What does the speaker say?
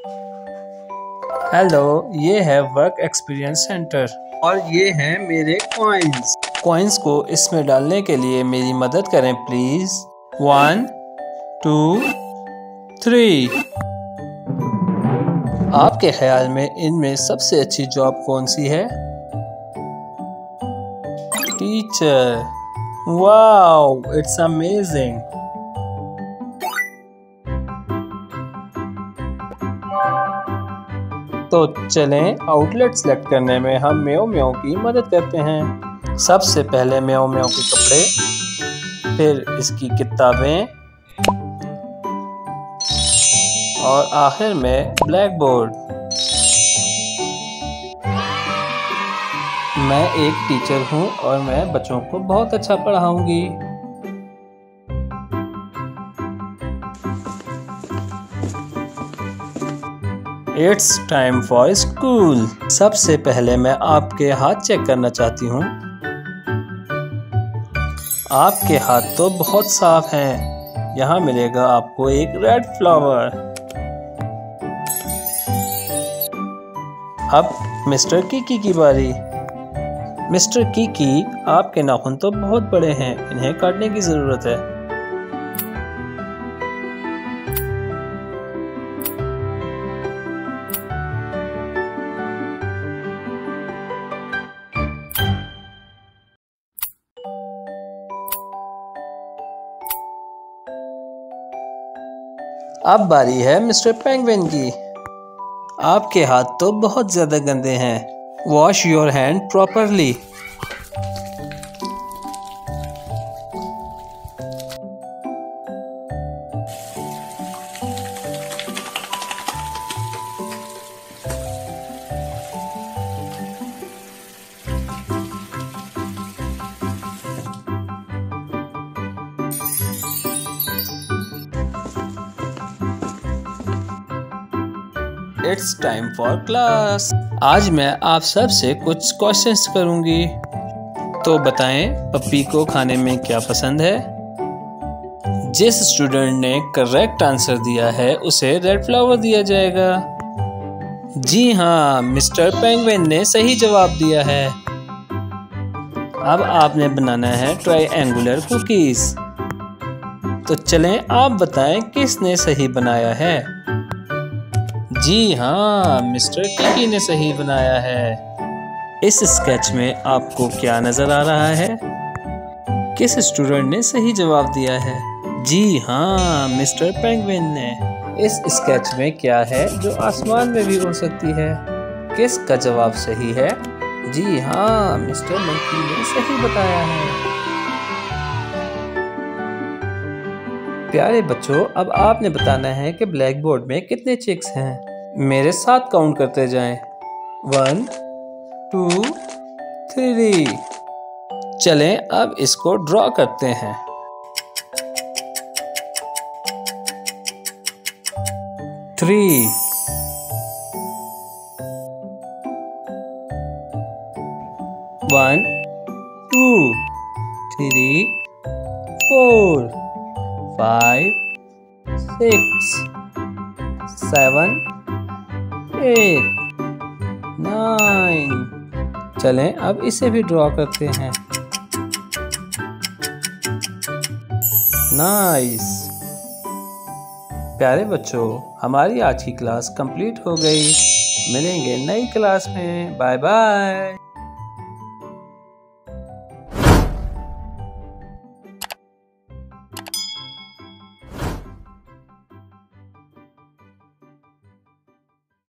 Hello, ये है work experience centre और ये हैं मेरे कॉइन्स। कॉइन्स को इसमें डालने के लिए मेरी मदद करें प्लीज। 1 2 3। आपके ख्याल में इनमें सबसे अच्छी जॉब कौन सी है? टीचर। Wow, it's amazing. तो चलें आउटलेट सेलेक्ट करने में हम म्याओ म्याओ की मदद करते हैं। सबसे पहले म्याओ म्याओ के कपड़े, फिर इसकी किताबें और आखिर में ब्लैक बोर्ड। मैं एक टीचर हूँ और मैं बच्चों को बहुत अच्छा पढ़ाऊंगी। It's time for school. सबसे पहले मैं आपके हाथ चेक करना चाहती हूँ। आपके हाथ तो बहुत साफ हैं। यहाँ मिलेगा आपको एक रेड फ्लावर। अब मिस्टर कीकी की बारी। मिस्टर कीकी, आपके नाखून तो बहुत बड़े हैं, इन्हें काटने की जरूरत है। अब बारी है मिस्टर पेंगुइन की। आपके हाथ तो बहुत ज्यादा गंदे हैं। Wash your hand properly. It's time for class. आज मैं आप सब से कुछ क्वेश्चंस करूंगी, तो बताएं पप्पी को खाने में क्या पसंद है? जिस स्टूडेंट ने करेक्ट आंसर दिया है उसे रेड फ्लावर दिया जाएगा। जी हाँ, मिस्टर पेंगुइन ने सही जवाब दिया है। अब आपने बनाना है ट्रायंगुलर कुकीज। तो चलें आप बताएं किसने सही बनाया है? जी हाँ, मिस्टर कीकी ने सही बनाया है। इस स्केच में आपको क्या नजर आ रहा है? किस स्टूडेंट ने सही जवाब दिया है? जी हाँ, मिस्टर पेंगुइन ने। इस स्केच में क्या है जो आसमान में भी उड़ सकती है? किसका जवाब सही है? जी हाँ, मिस्टर मंकी ने सही बताया है। प्यारे बच्चों, अब आपने बताना है कि ब्लैक बोर्ड में कितने चिक्स हैं। मेरे साथ काउंट करते जाएं। 1 2 3। चलें अब इसको ड्रॉ करते हैं। थ्री, 1 2 3 4 5 6 7 8 9। चलें अब इसे भी ड्रॉ करते हैं। नाइस। प्यारे बच्चों, हमारी आज की क्लास कंप्लीट हो गई। मिलेंगे नई क्लास में। Bye bye.